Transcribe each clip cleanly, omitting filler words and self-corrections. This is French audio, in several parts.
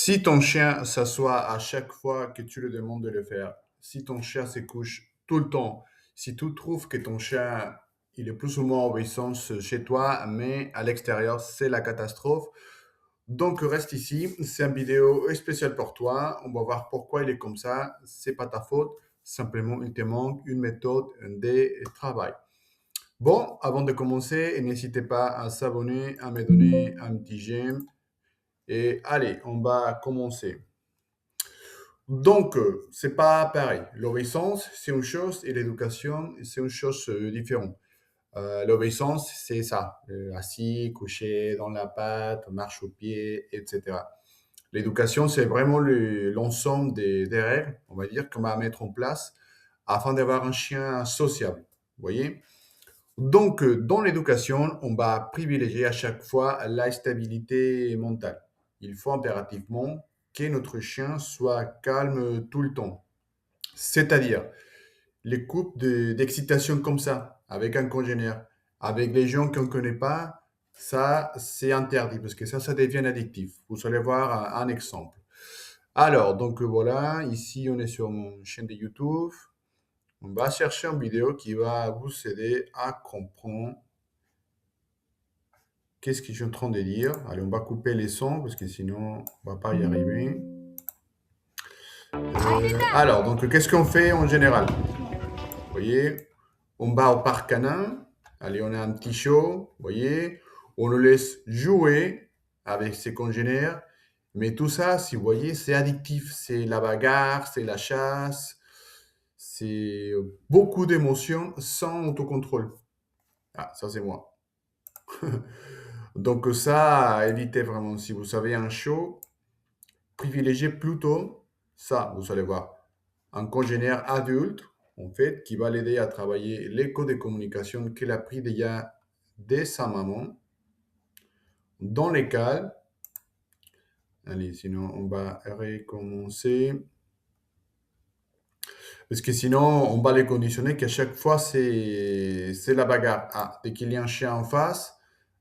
Si ton chien s'assoit à chaque fois que tu lui demandes de le faire, si ton chien se couche tout le temps, si tu trouves que ton chien, il est plus ou moins en obéissance chez toi, mais à l'extérieur, c'est la catastrophe. Donc reste ici, c'est une vidéo spéciale pour toi. On va voir pourquoi il est comme ça. C'est pas ta faute. Simplement, il te manque une méthode de travail. Bon, avant de commencer, n'hésitez pas à s'abonner, à me donner un petit j'aime. Et allez, on va commencer. Donc, c'est pas pareil. L'obéissance, c'est une chose et l'éducation, c'est une chose différente. L'obéissance, c'est ça, assis, couché dans la patte, marche au pied, etc. L'éducation, c'est vraiment l'ensemble des règles, on va dire, qu'on va mettre en place afin d'avoir un chien sociable. Vous voyez? Donc, dans l'éducation, on va privilégier à chaque fois la stabilité mentale. Il faut impérativement que notre chien soit calme tout le temps. C'est-à-dire, les couples d'excitation comme ça, avec un congénère, avec les gens qu'on ne connaît pas, ça, c'est interdit parce que ça devient addictif. Vous allez voir un exemple. Alors, donc voilà, ici, on est sur mon chaîne de YouTube. On va chercher une vidéo qui va vous aider à comprendre qu'est-ce que je suis en train de dire. Allez, on va couper les sons parce que sinon, on va pas y arriver. Alors, donc, qu'est-ce qu'on fait en général? Vous voyez, on va au parc canin. Allez, on a un petit show. Vous voyez, on le laisse jouer avec ses congénères. Mais tout ça, si vous voyez, c'est addictif. C'est la bagarre, c'est la chasse, c'est beaucoup d'émotions sans autocontrôle. Ah, ça, c'est moi. Donc, ça, à éviter vraiment. Si vous savez un show, privilégiez plutôt ça, vous allez voir. Un congénère adulte, en fait, qui va l'aider à travailler les codes de communication qu'il a pris déjà de sa maman. Dans les cas, allez, sinon on va recommencer. Parce que sinon, on va les conditionner qu'à chaque fois, c'est la bagarre. Ah, dès qu'il y a un chien en face,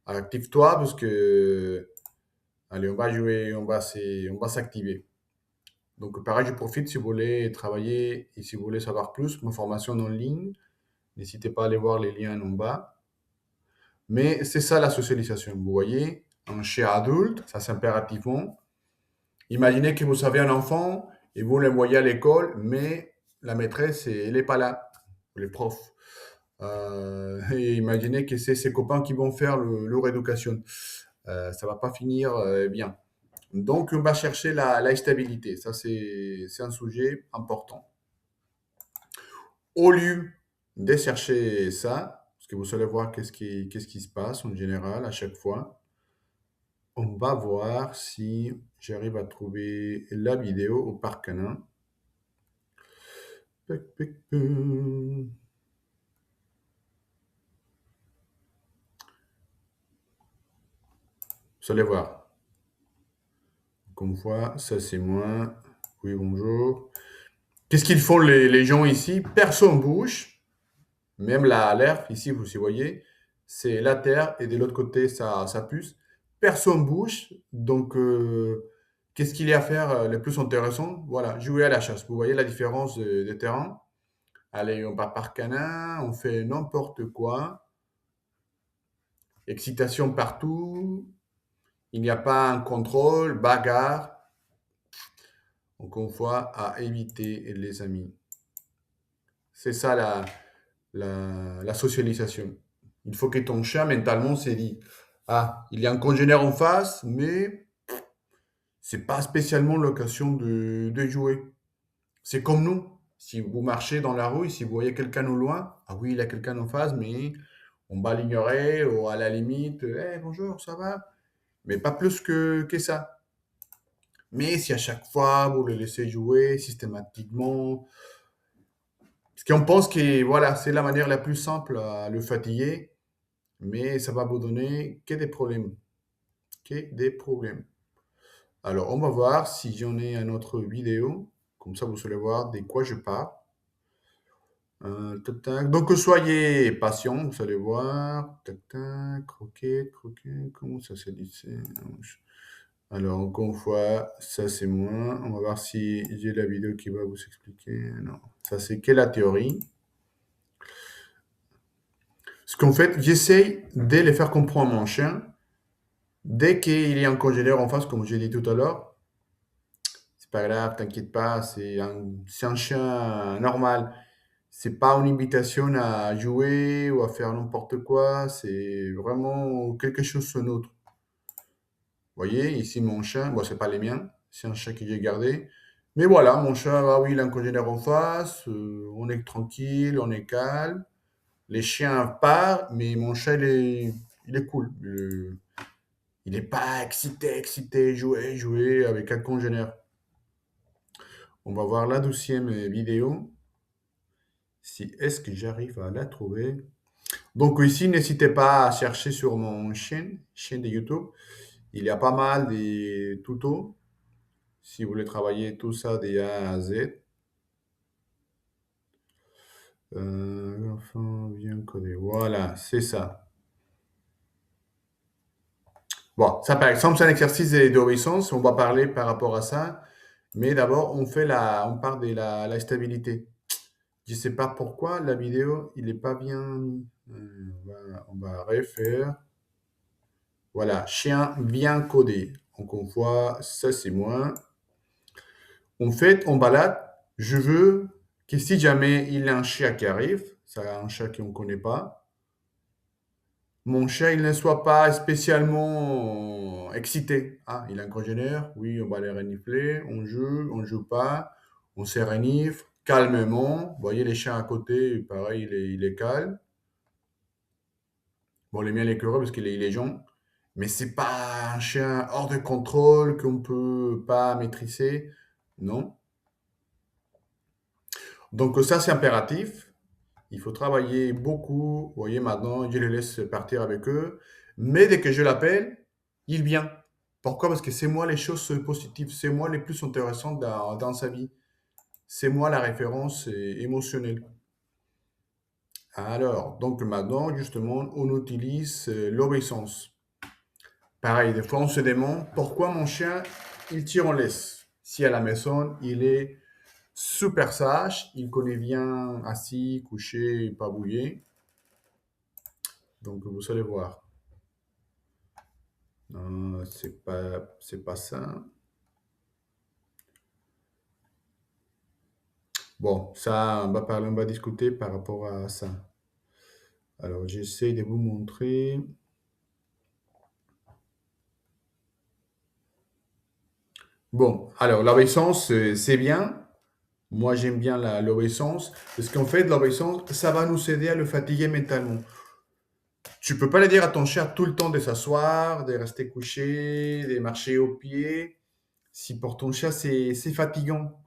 active-toi parce que, allez, on va jouer, on va s'activer. Donc, pareil, je profite si vous voulez travailler et si vous voulez savoir plus, ma formation en ligne, n'hésitez pas à aller voir les liens en bas. Mais c'est ça la socialisation. Vous voyez, un chien adulte, ça c'est impérativement. Imaginez que vous avez un enfant et vous le voyez à l'école, mais la maîtresse, elle n'est pas là, les profs. Et imaginez que c'est ses copains qui vont faire leur éducation. Ça va pas finir bien. Donc, on va chercher la stabilité. Ça, c'est un sujet important. Au lieu de chercher ça, parce que vous allez voir qu'est-ce qui se passe en général à chaque fois, on va voir si j'arrive à trouver la vidéo au parc canin. Pic, pic, pic. Vous allez voir. Comme voit, ça c'est moi. Oui, bonjour. Qu'est-ce qu'ils font les gens ici? Personne bouge. Même l'air, ici, vous y voyez, c'est la terre et de l'autre côté, ça pousse. Personne bouge. Donc, qu'est-ce qu'il y a à faire le plus intéressant? Voilà, jouer à la chasse. Vous voyez la différence de terrain? Allez, on va par canin, on fait n'importe quoi. Excitation partout. Il n'y a pas un contrôle, bagarre. Encore une fois, à éviter, les amis. C'est ça la socialisation. Il faut que ton chien mentalement s'est dit, ah, il y a un congénère en face, mais c'est pas spécialement l'occasion de jouer. C'est comme nous. Si vous marchez dans la rue, si vous voyez quelqu'un au loin, ah oui, il y a quelqu'un en face, mais on va l'ignorer ou à la limite, hey, bonjour, ça va? Mais pas plus que ça. Mais si à chaque fois vous le laissez jouer systématiquement, parce qu'on pense que voilà, c'est la manière la plus simple à le fatiguer, mais ça va vous donner que des problèmes. Que des problèmes. Alors, on va voir si j'en ai une autre vidéo. Comme ça, vous allez voir de quoi je parle. Tac, tac. Donc, soyez patient, vous allez voir. Tac, tac, croquette, croquette. Comment ça se dit? Alors, encore une fois, ça c'est moi. On va voir si j'ai la vidéo qui va vous expliquer. Non, ça c'est que la théorie. Ce qu'en fait, j'essaye de les faire comprendre à mon chien. Dès qu'il y a un congénère en face, comme j'ai dit tout à l'heure, c'est pas grave, t'inquiète pas, c'est un chien normal. C'est pas une invitation à jouer ou à faire n'importe quoi, c'est vraiment quelque chose de neutre. Vous voyez, ici mon chien, bon, c'est pas les miens, c'est un chien que j'ai gardé. Mais voilà, mon chat, ah oui, il a un congénère en face, on est tranquille, on est calme. Les chiens partent, mais mon chat, il est cool. Il n'est pas excité, jouer avec un congénère. On va voir la 12e vidéo. Si est-ce que j'arrive à la trouver? Donc ici, n'hésitez pas à chercher sur mon chaîne de YouTube. Il y a pas mal de tutos si vous voulez travailler tout ça de A à Z. Enfin, bien codé. Voilà, c'est ça. Bon, ça par exemple, c'est un exercice d'obéissance. On va parler par rapport à ça. Mais d'abord, on parle de la stabilité. Je sais pas pourquoi la vidéo, il est pas bien mis. On va refaire. Voilà, chien bien codé. Donc on voit, ça c'est moi. En fait, on balade. Je veux que si jamais il y a un chat qui arrive, c'est un chat qu'on ne connaît pas, mon chat il ne soit pas spécialement excité. Ah, il a un congénère, oui, on va les renifler, on joue pas, on se renifle calmement. Vous voyez les chiens à côté, pareil, il est calme. Bon, les miens, il est curieux parce qu'il est jaune. Mais c'est pas un chien hors de contrôle qu'on peut pas maîtriser. Non. Donc ça, c'est impératif. Il faut travailler beaucoup. Vous voyez, maintenant, je les laisse partir avec eux. Mais dès que je l'appelle, il vient. Pourquoi? Parce que c'est moi les choses positives. C'est moi les plus intéressantes dans sa vie. C'est moi la référence émotionnelle. Alors, donc maintenant, justement, on utilise l'obéissance. Pareil, des fois, on se demande pourquoi mon chien, il tire en laisse. Si à la maison, il est super sage, il connaît bien assis, couché, pas bouillé. Donc, vous allez voir. Non, c'est pas ça. Bon, ça, on va discuter par rapport à ça. Alors, j'essaie de vous montrer. Bon, alors, l'obéissance, c'est bien. Moi, j'aime bien l'obéissance parce qu'en fait, l'obéissance, ça va nous aider à le fatiguer mentalement. Tu peux pas le dire à ton chien tout le temps de s'asseoir, de rester couché, de marcher au pied. Si pour ton chat, c'est fatigant.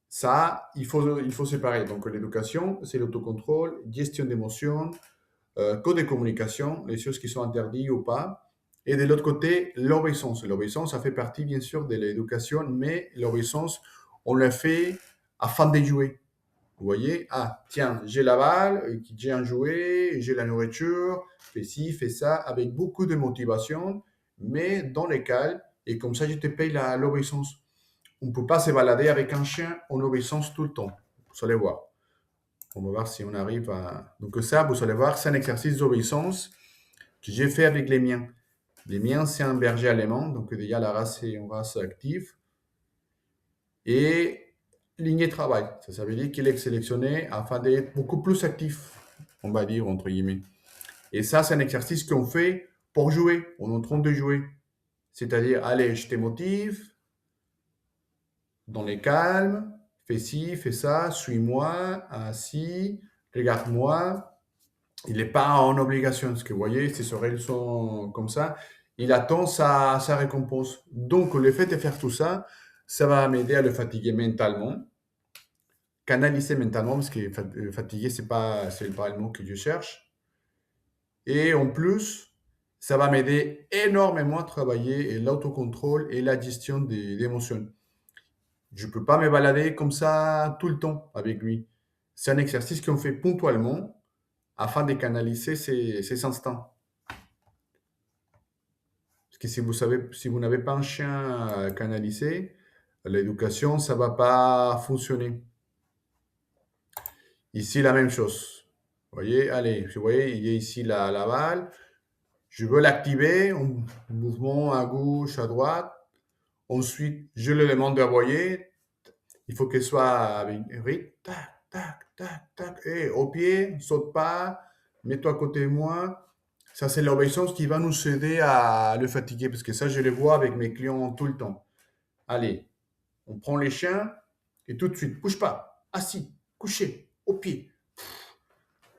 Ça, il faut séparer. Donc, l'éducation, c'est l'autocontrôle, gestion d'émotions, code de communication, les choses qui sont interdites ou pas. Et de l'autre côté, l'obéissance. L'obéissance, ça fait partie, bien sûr, de l'éducation, mais l'obéissance, on la fait afin de jouer. Vous voyez, ah, tiens, j'ai la balle, j'ai un jouet, j'ai la nourriture, fais ci, fais ça, avec beaucoup de motivation, mais dans les calmes, et comme ça, je te paye l'obéissance. On ne peut pas se balader avec un chien en obéissance tout le temps. Vous allez voir. On va voir si on arrive à... Donc ça, vous allez voir, c'est un exercice d'obéissance que j'ai fait avec les miens. Les miens, c'est un berger allemand, donc déjà la race est une race active. Et ligne de travail, ça veut dire qu'il est sélectionné afin d'être beaucoup plus actif, on va dire, entre guillemets. Et ça, c'est un exercice qu'on fait pour jouer, on est en train de jouer. C'est-à-dire, allez, je te motive, dans les calmes, fais ci, fais ça, suis-moi, assis, regarde-moi. Il n'est pas en obligation, parce que vous voyez, ces oreilles sont comme ça. Il attend sa récompense. Donc, le fait de faire tout ça, ça va m'aider à le fatiguer mentalement, canaliser mentalement, parce que fatiguer, c'est pas le mot que je cherche. Et en plus, ça va m'aider énormément à travailler et l'autocontrôle et la gestion des émotions. Je ne peux pas me balader comme ça tout le temps avec lui. C'est un exercice qu'on fait ponctuellement afin de canaliser ses instincts. que si vous n'avez pas un chien canalisé, l'éducation, ça va pas fonctionner. Ici, la même chose. Vous voyez, allez, vous voyez, il y a ici la balle. Je veux l'activer, en mouvement à gauche, à droite. Ensuite, je le demande d'envoyer. Il faut qu'elle soit avec un rythme. Tac, tac, tac, tac. Et au pied, saute pas, mets-toi à côté de moi. Ça, c'est l'obéissance qui va nous aider à le fatiguer, parce que ça, je le vois avec mes clients tout le temps. Allez, on prend les chiens et tout de suite, bouge pas, assis, couché, au pied.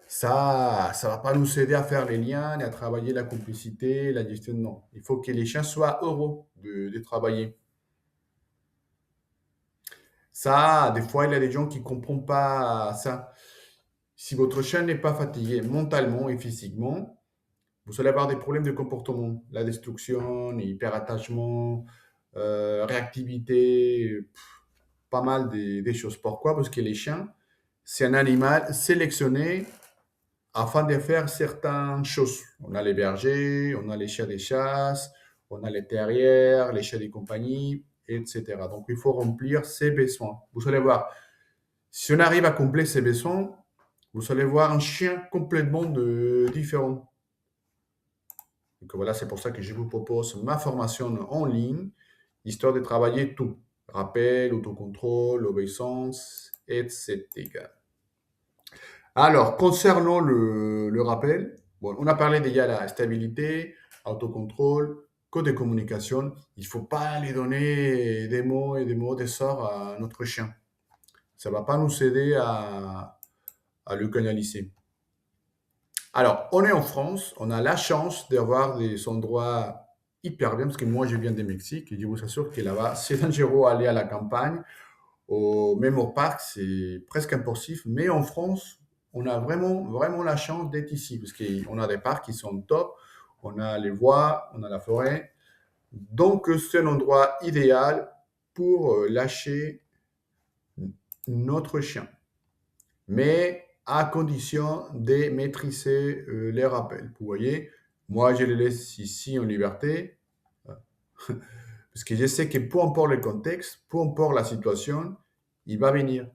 Ça va pas nous aider à faire les liens, ni à travailler la complicité, la gestion. Non, il faut que les chiens soient heureux de travailler. Ça, des fois, il y a des gens qui ne comprennent pas ça. Si votre chien n'est pas fatigué mentalement et physiquement, vous allez avoir des problèmes de comportement, la destruction, hyperattachement, réactivité, pas mal des choses. Pourquoi? Parce que les chiens, c'est un animal sélectionné afin de faire certaines choses. On a les bergers, on a les chiens des chasses, on a les terriers, les chiens de compagnie, etc. Donc, il faut remplir ses besoins. Vous allez voir, si on arrive à combler ces besoins, vous allez voir un chien complètement différent. Donc voilà, c'est pour ça que je vous propose ma formation en ligne, histoire de travailler tout. Rappel, autocontrôle, obéissance, etc. Alors, concernant le rappel, bon, on a parlé déjà de la stabilité, autocontrôle, code de communication. Il ne faut pas lui donner des mots et des mots de sort à notre chien. Ça ne va pas nous aider à le canaliser. Alors, on est en France, on a la chance d'avoir des endroits hyper bien, parce que moi, je viens du Mexique, et je vous assure que là-bas, c'est dangereux aller à la campagne, même au parc, c'est presque impossible. Mais en France, on a vraiment, vraiment la chance d'être ici, parce qu'on a des parcs qui sont top, on a les voies, on a la forêt. Donc, c'est un endroit idéal pour lâcher notre chien. Mais à condition de maîtriser les rappels. Vous voyez, moi, je les laisse ici en liberté, parce que je sais que peu importe le contexte, peu importe la situation, il va venir.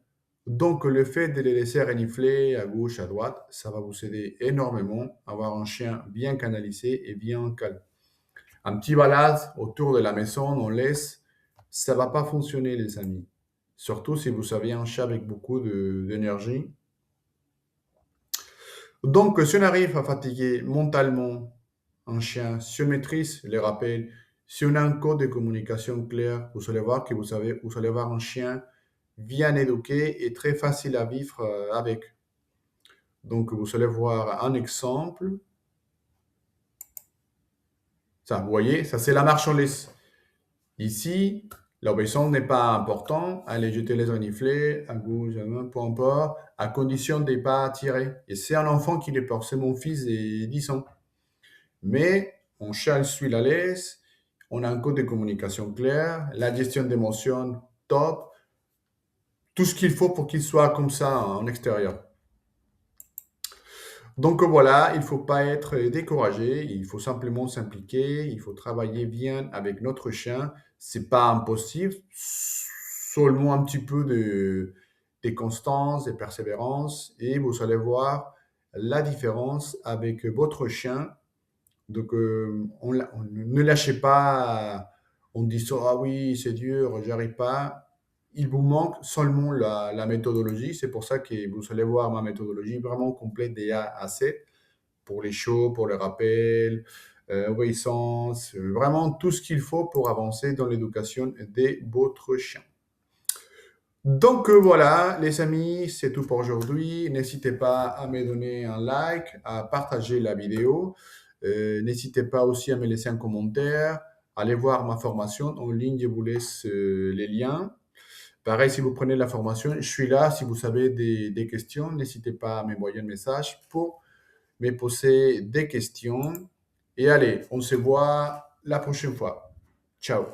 Donc, le fait de les laisser renifler à gauche, à droite, ça va vous aider énormément à avoir un chien bien canalisé et bien calme. Un petit balade autour de la maison, on laisse, ça va pas fonctionner, les amis. Surtout si vous avez un chat avec beaucoup d'énergie. Donc, si on arrive à fatiguer mentalement un chien, si on maîtrise les rappels, si on a un code de communication clair, vous allez voir que vous allez avoir un chien bien éduqué et très facile à vivre avec. Donc, vous allez voir un exemple. Ça, vous voyez, ça c'est la marche en laisse. Ici, l'obéissance n'est pas importante. Allez, je te laisse renifler, à gauche, à droite, peu importe, à condition de ne pas tirer. Et c'est un enfant qui le porte, c'est mon fils de 10 ans. Mais on suit la laisse, on a un code de communication clair, la gestion d'émotions top, tout ce qu'il faut pour qu'il soit comme ça en extérieur. Donc voilà, il ne faut pas être découragé, il faut simplement s'impliquer, il faut travailler bien avec notre chien. C'est pas impossible, seulement un petit peu de constance, de persévérance, et vous allez voir la différence avec votre chien. Donc, ne lâchez pas en disant, ah oui, c'est dur, j'arrive pas. Il vous manque seulement la méthodologie. C'est pour ça que vous allez voir ma méthodologie vraiment complète des A à Z pour les shows, pour les rappels, obéissance, vraiment tout ce qu'il faut pour avancer dans l'éducation de votre chien. Donc voilà, les amis, c'est tout pour aujourd'hui. N'hésitez pas à me donner un like, à partager la vidéo. N'hésitez pas aussi à me laisser un commentaire. Allez voir ma formation en ligne, je vous laisse les liens. Pareil, si vous prenez la formation, je suis là. Si vous avez des questions, n'hésitez pas à m'envoyer un message pour me poser des questions. Et allez, on se voit la prochaine fois. Ciao.